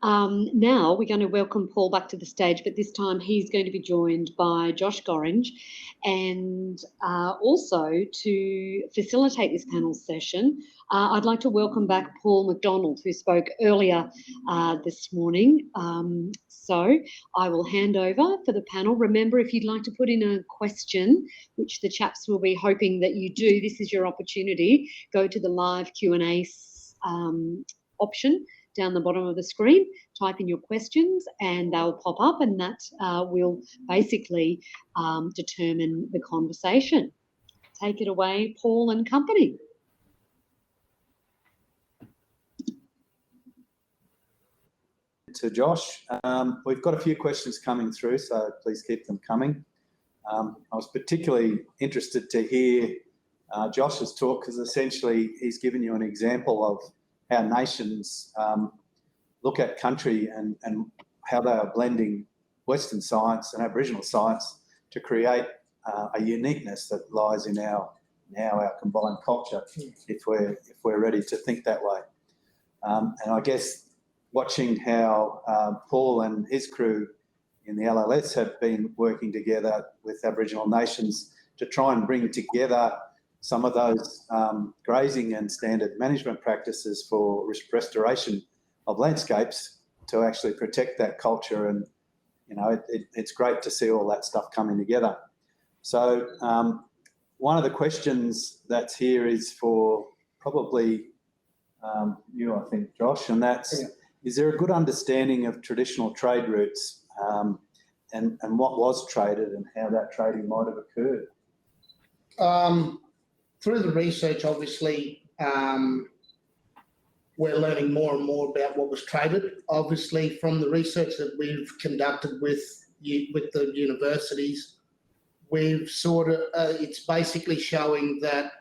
Now we're going to welcome Paul back to the stage, but this time he's going to be joined by Josh Gorringe, and also to facilitate this panel session, I'd like to welcome back Paul McDonald, who spoke earlier this morning. So I will hand over for the panel. Remember, if you'd like to put in a question, which the chaps will be hoping that you do, this is your opportunity. Go to the live Q&A option down the bottom of the screen, type in your questions and they'll pop up, and that will basically determine the conversation. Take it away, Paul and company. To Josh, we've got a few questions coming through, so please keep them coming. I was particularly interested to hear Josh's talk, because essentially he's given you an example of how nations look at country and how they are blending Western science and Aboriginal science to create a uniqueness that lies in our combined culture, if we're ready to think that way. And I guess watching how Paul and his crew in the LLS have been working together with Aboriginal nations to try and bring together some of those grazing and standard management practices for restoration of landscapes to actually protect that culture. And, you know, it's great to see all that stuff coming together. So one of the questions that's here is for probably you, I think, Josh, and that's, is there a good understanding of traditional trade routes and what was traded and how that trading might have occurred? Through the research, obviously, we're learning more and more about what was traded. Obviously, from the research that we've conducted with the universities, we've sort of, it's basically showing that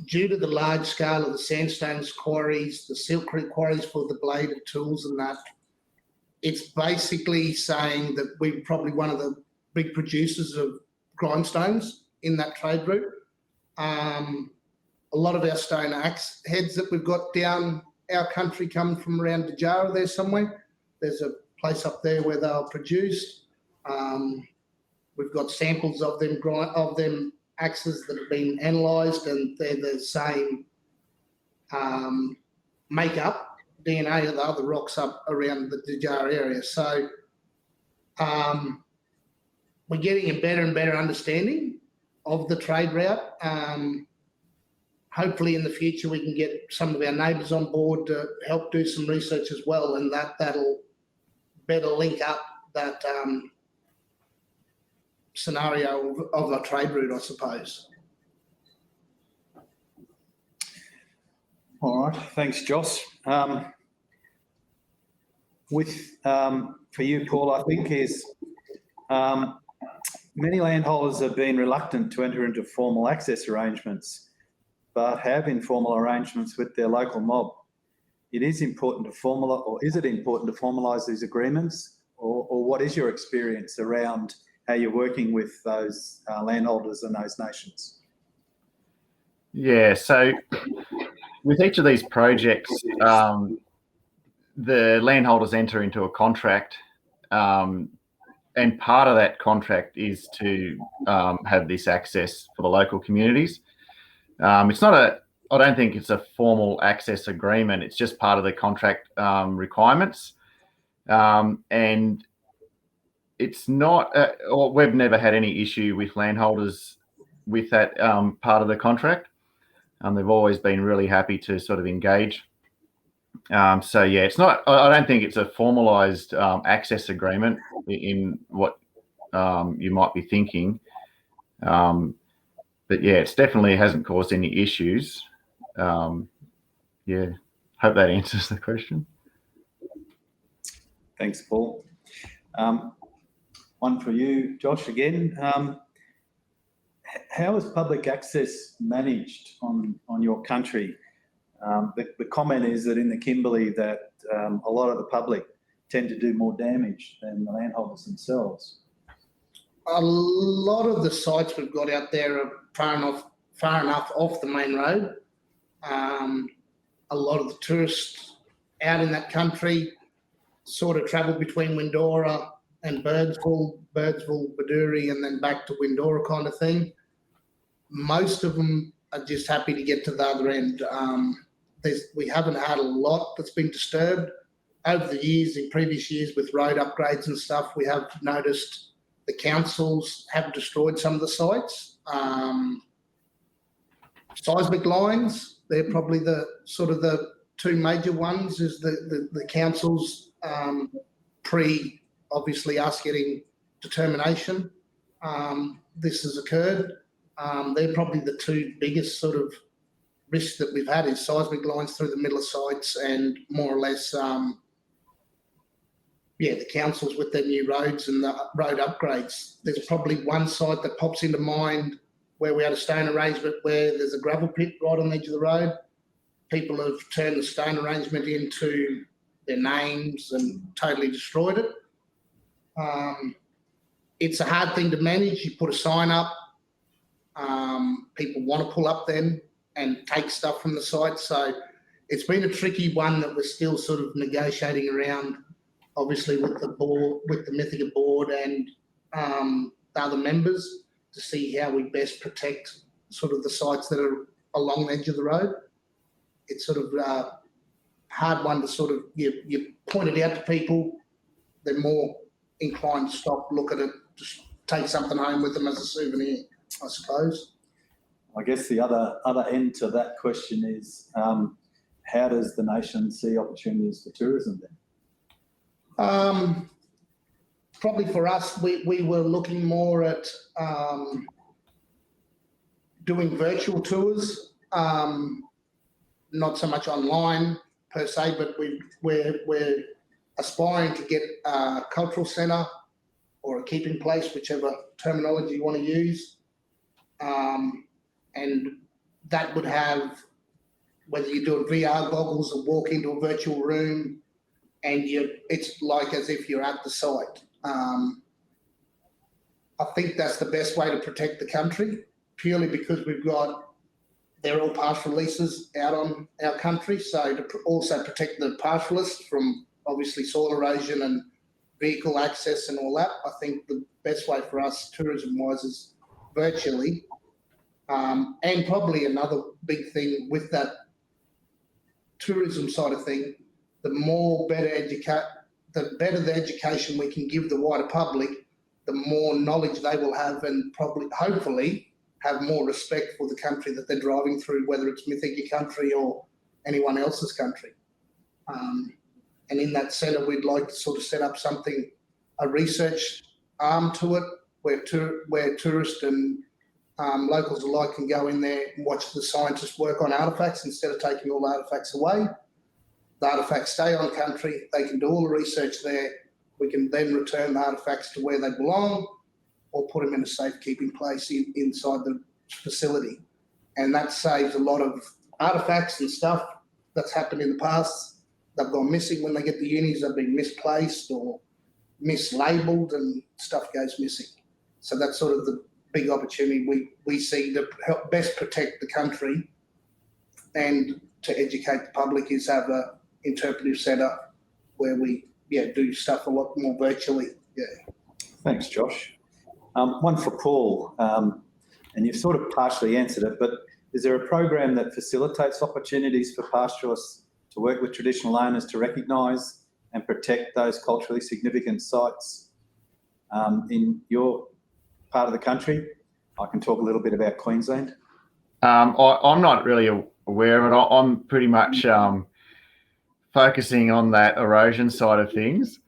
due to the large scale of the sandstones quarries, the Silk Creek quarries for the bladed tools and that, it's basically saying that we're probably one of the big producers of grindstones in that trade route. A lot of our stone axe heads that we've got down our country come from around Dejara there somewhere. There's a place up there where they are produced. We've got samples of them axes that have been analysed, and they're the same makeup DNA of the other rocks up around the Dejara area. So we're getting a better and better understanding of the trade route. Hopefully in the future we can get some of our neighbours on board to help do some research as well, and that'll better link up that scenario of a trade route, I suppose. All right, thanks, Josh. For you, Paul, I think is many landholders have been reluctant to enter into formal access arrangements, but have informal arrangements with their local mob. It is important to formalise, or is it important to formalise these agreements, or what is your experience around how you're working with those landholders and those nations? Yeah, so with each of these projects, the landholders enter into a contract, and part of that contract is to have this access for the local communities. It's not I don't think it's a formal access agreement. It's just part of the contract requirements. And it's not, we've never had any issue with landholders with that part of the contract. They've always been really happy to sort of engage. So yeah, it's not, I don't think it's a formalised access agreement in what you might be thinking. But yeah, it's definitely hasn't caused any issues. Yeah, hope that answers the question. Thanks, Paul. One for you, Josh, again. How is public access managed on your country? The comment is that in the Kimberley that a lot of the public tend to do more damage than the landholders themselves. A lot of the sites we've got out there are far enough off the main road. A lot of the tourists out in that country sort of travel between Windora and Birdsville, Baduri, and then back to Windora kind of thing. Most of them are just happy to get to the other end. We haven't had a lot that's been disturbed. Over the years, in previous years with road upgrades and stuff, we have noticed the councils have destroyed some of the sites. Seismic lines, they're probably the sort of the two major ones, is the councils obviously us getting determination. This has occurred. They're probably the two biggest sort of risks that we've had, is seismic lines through the middle of sites, and more or less, the councils with their new roads and the road upgrades. There's probably one site that pops into mind where we had a stone arrangement where there's a gravel pit right on the edge of the road. People have turned the stone arrangement into their names and totally destroyed it. It's a hard thing to manage. You put a sign up, people want to pull up then and take stuff from the site. So it's been a tricky one that we're still sort of negotiating around, obviously with the board, with the Mythica board and the other members, to see how we best protect sort of the sites that are along the edge of the road. It's sort of a hard one to sort of, you point it out to people, they're more inclined to stop, look at it, just take something home with them as a souvenir, I suppose. I guess the other end to that question is, how does the nation see opportunities for tourism then? Probably for us, we were looking more at doing virtual tours, not so much online per se, but we're aspiring to get a cultural centre or a keeping place, whichever terminology you want to use. And that would have, whether you do a VR goggles or walk into a virtual room, and it's like as if you're at the site. I think that's the best way to protect the country, purely because they're all partial leases out on our country. So to also protect the partialists from obviously soil erosion and vehicle access and all that, I think the best way for us tourism-wise is virtually. And probably another big thing with that tourism side of thing, the better the education we can give the wider public, the more knowledge they will have, and probably, hopefully, have more respect for the country that they're driving through, whether it's Mythica country or anyone else's country. And in that centre, we'd like to sort of set up something, a research arm to it, where tourists and locals alike can go in there and watch the scientists work on artefacts instead of taking all the artefacts away. The artefacts stay on country, they can do all the research there. We can then return the artefacts to where they belong, or put them in a safekeeping place inside the facility. And that saves a lot of artefacts and stuff that's happened in the past. They've gone missing when they get to unis, they've been misplaced or mislabelled, and stuff goes missing. So that's sort of the big opportunity we see to help best protect the country and to educate the public, is have a interpretive centre where we do stuff a lot more virtually. Thanks, Josh. One for Paul, and you've sort of partially answered it, but is there a program that facilitates opportunities for pastoralists to work with traditional owners to recognise and protect those culturally significant sites in your part of the country? I can talk a little bit about Queensland. I'm not really aware of it. I'm pretty much focusing on that erosion side of things,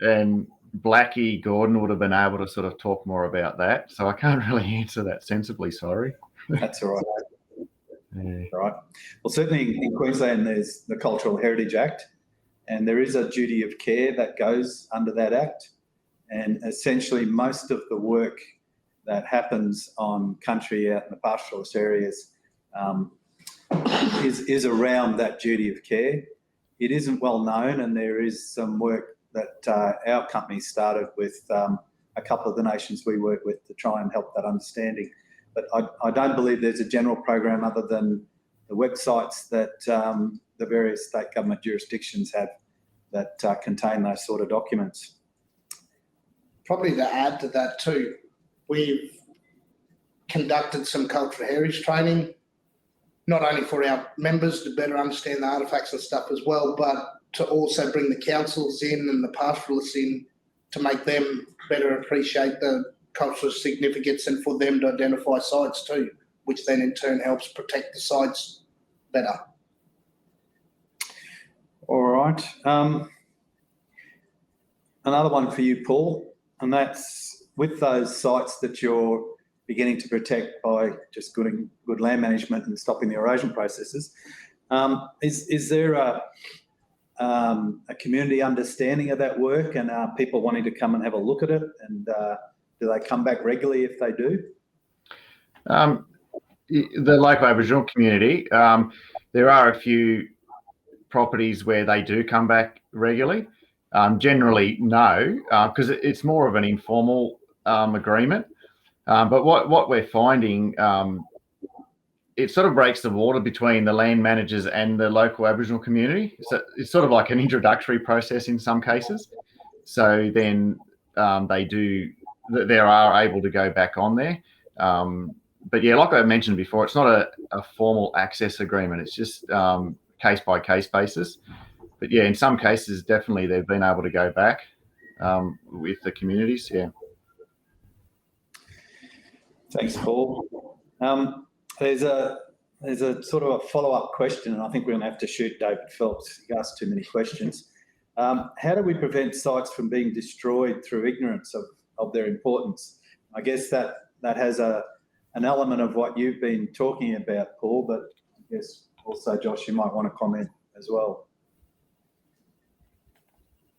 and Blackie Gordon would have been able to sort of talk more about that. So I can't really answer that sensibly, sorry. That's all right. Yeah. Right. Well, certainly in Queensland, there's the Cultural Heritage Act, and there is a duty of care that goes under that act. And essentially most of the work that happens on country out in the pastoralist areas is around that duty of care. It isn't well known, and there is some work that our company started with a couple of the nations we work with to try and help that understanding. But I don't believe there's a general program other than the websites that the various state government jurisdictions have that contain those sort of documents. Probably to add to that too, we've conducted some cultural heritage training, not only for our members to better understand the artefacts and stuff as well, but to also bring the councils in and the pastoralists in to make them better appreciate the cultural significance and for them to identify sites too, which then in turn helps protect the sites better. All right. Another one for you, Paul, and that's with those sites that you're beginning to protect by just good land management and stopping the erosion processes. Is there a community understanding of that work, and are people wanting to come and have a look at it, and do they come back regularly if they do? The local Aboriginal community, there are a few properties where they do come back regularly. Generally, no, because it's more of an informal agreement. But what we're finding, it sort of breaks the water between the land managers and the local Aboriginal community. So it's sort of like an introductory process in some cases. So then they are able to go back on there. But yeah, like I mentioned before, it's not a formal access agreement. It's just case by case basis. But yeah, in some cases, definitely they've been able to go back with the communities. Yeah. Thanks, Paul. There's a sort of a follow-up question, and I think we're going to have to shoot David Phelps. He asked too many questions. How do we prevent sites from being destroyed through ignorance of their importance? I guess that has an element of what you've been talking about, Paul, but I guess also, Josh, you might want to comment as well.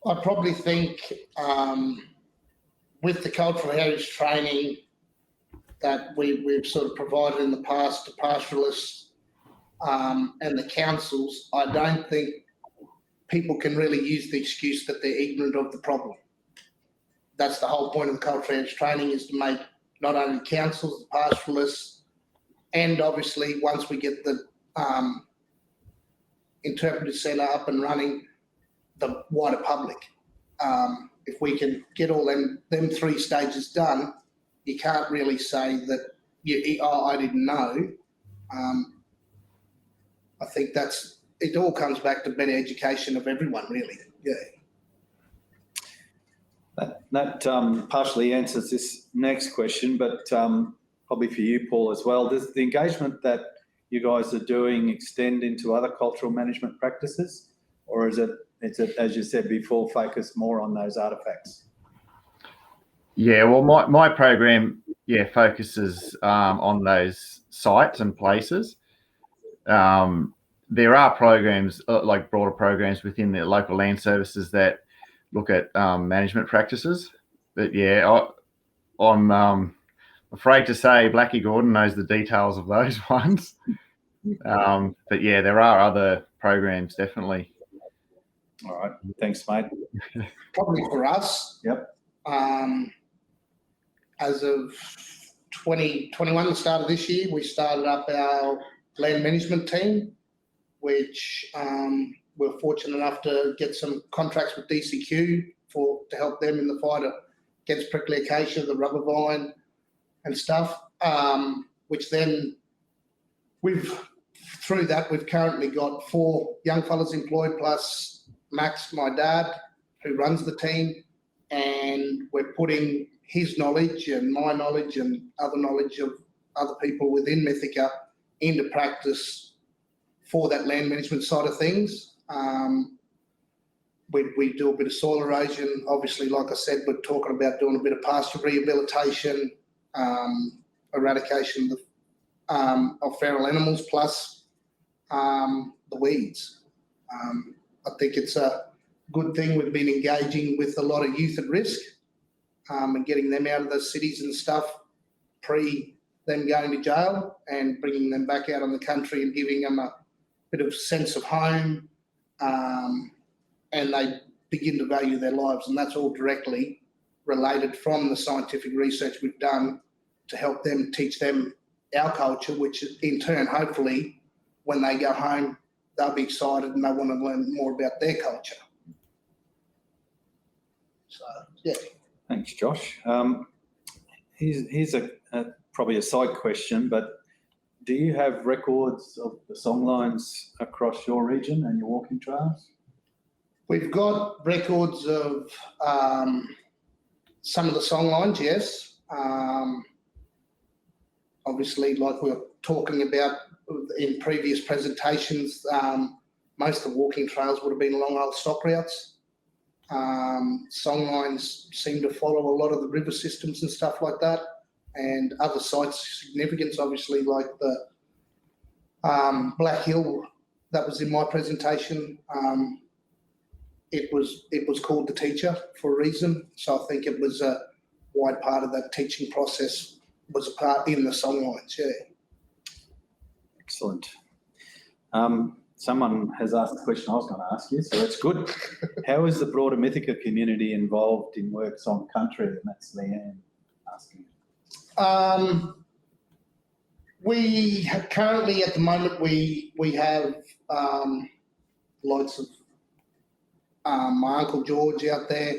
I probably think with the cultural heritage training that we've sort of provided in the past to pastoralists and the councils, I don't think people can really use the excuse that they're ignorant of the problem. That's the whole point of the cultural heritage training, is to make not only councils, the pastoralists, and obviously once we get the interpretive centre up and running, the wider public. If we can get all them three stages done, you can't really say that I didn't know. I think it all comes back to better education of everyone, really. Yeah. That partially answers this next question, but probably for you, Paul, as well. Does the engagement that you guys are doing extend into other cultural management practices, or is it, as you said before, focused more on those artefacts? Yeah, well, my program, focuses on those sites and places. There are programs, like broader programs within the local land services that look at management practices. But yeah, I'm afraid to say Blackie Gordon knows the details of those ones. But yeah, there are other programs, definitely. All right, thanks, mate. Probably for us. Yep. As of 2021, the start of this year, we started up our land management team, which we're fortunate enough to get some contracts with DCQ to help them in the fight against prickly acacia, the rubber vine and stuff, which then through that, we've currently got 4 young fellas employed, plus Max, my dad, who runs the team, and we're putting his knowledge and my knowledge and other knowledge of other people within Mythica into practice for that land management side of things. We do a bit of soil erosion. Obviously, like I said, we're talking about doing a bit of pasture rehabilitation, eradication of feral animals, plus the weeds. I think it's a good thing. We've been engaging with a lot of youth at risk and getting them out of the cities and stuff pre them going to jail, and bringing them back out on the country and giving them a bit of sense of home, and they begin to value their lives. And that's all directly related from the scientific research we've done to help them, teach them our culture, which in turn, hopefully, when they go home, they'll be excited and they want to learn more about their culture. So, yeah. Thanks, Josh. Here's probably a side question, but do you have records of the songlines across your region and your walking trails? We've got records of some of the songlines, yes. Obviously, like we were talking about in previous presentations, most of the walking trails would have been along old stock routes. Songlines seem to follow a lot of the river systems and stuff like that, and other sites of significance, obviously, like the Black Hill that was in my presentation. It was called The Teacher for a reason, so I think it was a wide part of that teaching process was a part in the songlines. Yeah. Excellent. Someone has asked the question I was going to ask you, so that's good. How is the broader Mythica community involved in works on country? And that's Leanne asking. We have currently, at the moment, we have lots of my Uncle George out there.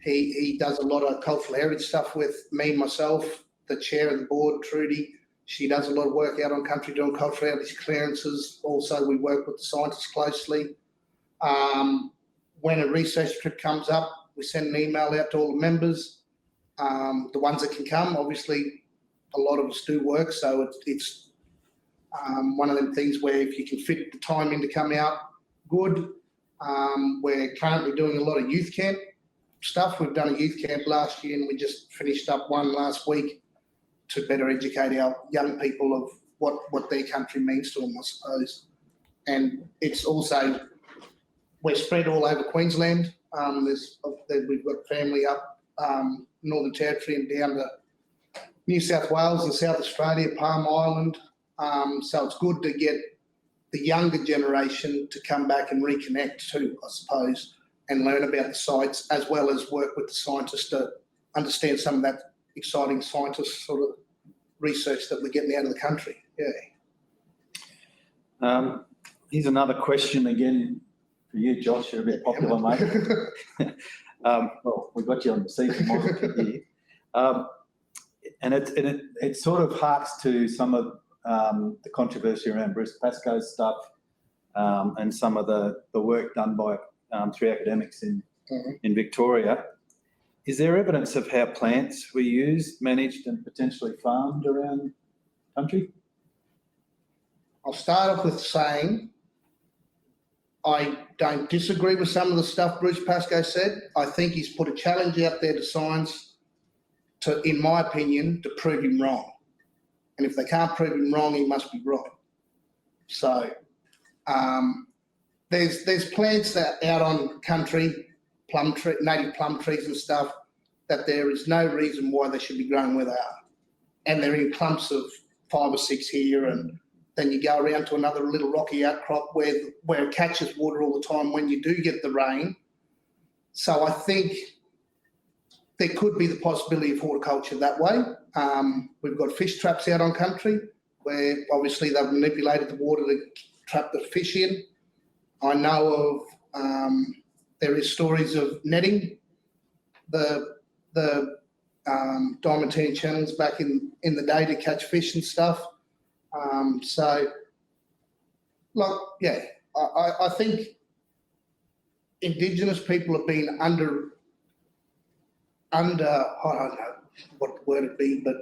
He does a lot of cultural heritage stuff with me, myself, the chair of the board, Trudy. She does a lot of work out on country doing cultural heritage clearances. Also, we work with the scientists closely. When a research trip comes up, we send an email out to all the members. The ones that can come, obviously, a lot of us do work, so it's one of them things where if you can fit the time in to come out, good. We're currently doing a lot of youth camp stuff. We've done a youth camp last year, and we just finished up one last week to better educate our young people of what their country means to them, I suppose. And it's also, we're spread all over Queensland. We've got family up Northern Territory and down to New South Wales and South Australia, Palm Island. So it's good to get the younger generation to come back and reconnect too, I suppose, and learn about the sites, as well as work with the scientists to understand some of that exciting scientist sort of research that we're getting out of the country. Yeah. Here's another question again for you, Josh. You're a bit popular, mate. Well, we've got you on the seat here. And it sort of harks to some of the controversy around Bruce Pascoe's stuff and some of the work done by 3 academics in Victoria. Is there evidence of how plants were used, managed and potentially farmed around country? I'll start off with saying I don't disagree with some of the stuff Bruce Pascoe said. I think he's put a challenge out there to science to, in my opinion, to prove him wrong. And if they can't prove him wrong, he must be right. So there's plants that out on country, native plum trees and stuff, that there is no reason why they should be growing where they are. And they're in clumps of 5 or 6 here, and then you go around to another little rocky outcrop where it catches water all the time when you do get the rain. So I think there could be the possibility of horticulture that way. We've got fish traps out on country where obviously they've manipulated the water to trap the fish in. I know of, there is stories of netting the diamantine channels back in the day to catch fish and stuff. So, like, yeah, I think Indigenous people have been under, I don't know what word it'd be, but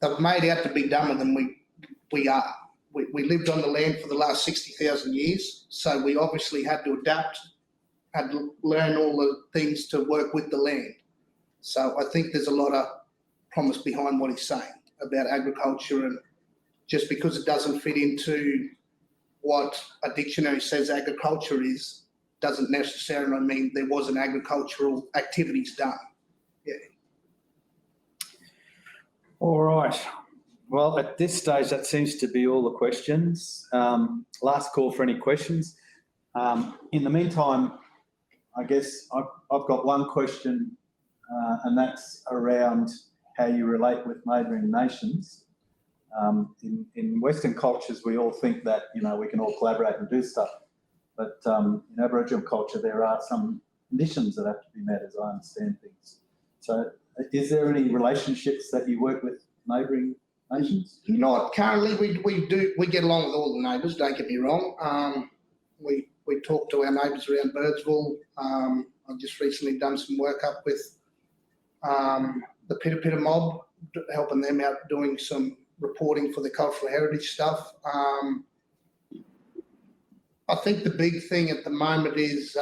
they've made out to be dumber than we are. We lived on the land for the last 60,000 years, so we obviously had to adapt, had to learn all the things to work with the land. So I think there's a lot of promise behind what he's saying about agriculture, and just because it doesn't fit into what a dictionary says agriculture is, doesn't necessarily mean there wasn't agricultural activities done. Yeah. All right. Well, at this stage, that seems to be all the questions. Last call for any questions. In the meantime, I guess I've got one question, and that's around how you relate with neighbouring nations. In Western cultures, we all think that, we can all collaborate and do stuff. But in Aboriginal culture, there are some conditions that have to be met, as I understand things. So is there any relationships that you work with neighbouring nations? Not currently. We get along with all the neighbours. Don't get me wrong. We talk to our neighbours around Birdsville. I've just recently done some work up with the Pitta mob, helping them out doing some reporting for the cultural heritage stuff. I think the big thing at the moment is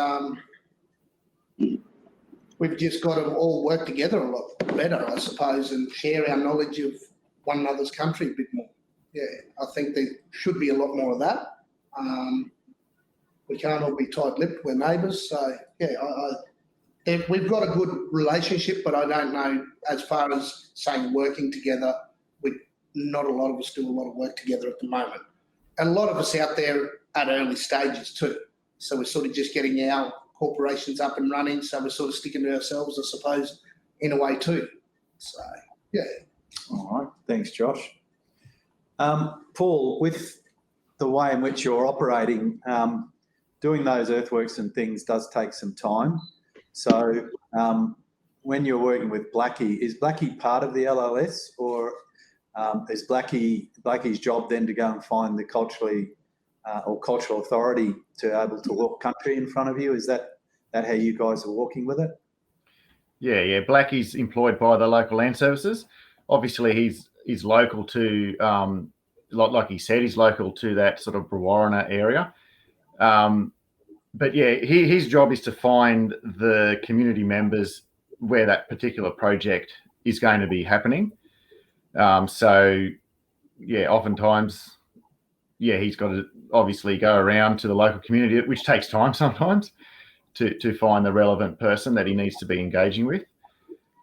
we've just got to all work together a lot better, I suppose, and share our knowledge of one another's country a bit more. Yeah, I think there should be a lot more of that. We can't all be tight-lipped. We're neighbours, so yeah, we've got a good relationship, but I don't know as far as saying working together. Not a lot of us do a lot of work together at the moment. And a lot of us out there at early stages too. So we're sort of just getting our corporations up and running. So we're sort of sticking to ourselves, I suppose, in a way too. So, yeah. All right. Thanks, Josh. Paul, with the way in which you're operating, doing those earthworks and things does take some time. So when you're working with Blackie, is Blackie part of the LLS, or is Blackie's job then to go and find the cultural authority to able to walk country in front of you? Is that how you guys are walking with it? Yeah. Blackie's employed by the local land services. Obviously, he's local to, like he said, he's local to that sort of Brewarrina area. But yeah, his job is to find the community members where that particular project is going to be happening. So yeah, oftentimes, yeah, he's got to obviously go around to the local community, which takes time sometimes to find the relevant person that he needs to be engaging with.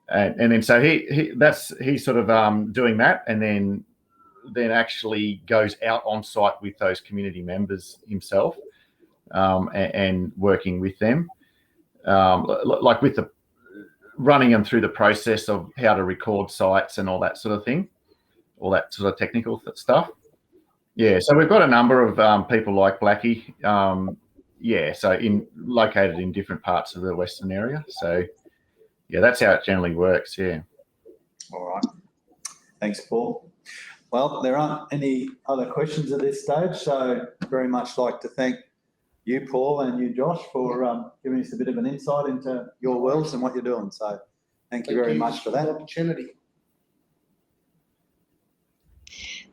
And then so he's sort of doing that, and then actually goes out on site with those community members himself, and working with them, like with the running them through the process of how to record sites and all that sort of thing, all that sort of technical stuff. Yeah, so we've got a number of people like Blackie, so located in different parts of the Western area. So yeah, that's how it generally works. Yeah. All right. Thanks, Paul. Well, there aren't any other questions at this stage, so very much like to thank you, Paul, and you, Josh, for giving us a bit of an insight into your worlds and what you're doing. So thank you very much for that opportunity.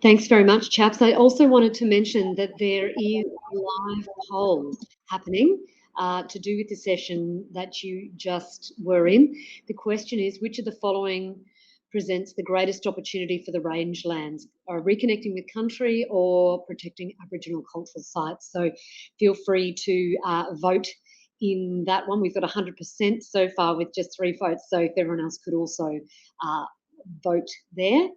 Thanks very much, chaps. I also wanted to mention that there is a live poll happening to do with the session that you just were in. The question is, which of the following presents the greatest opportunity for the rangelands, reconnecting with country or protecting Aboriginal cultural sites? So feel free to vote in that one. We've got 100% so far with just 3 votes. So if everyone else could also vote there.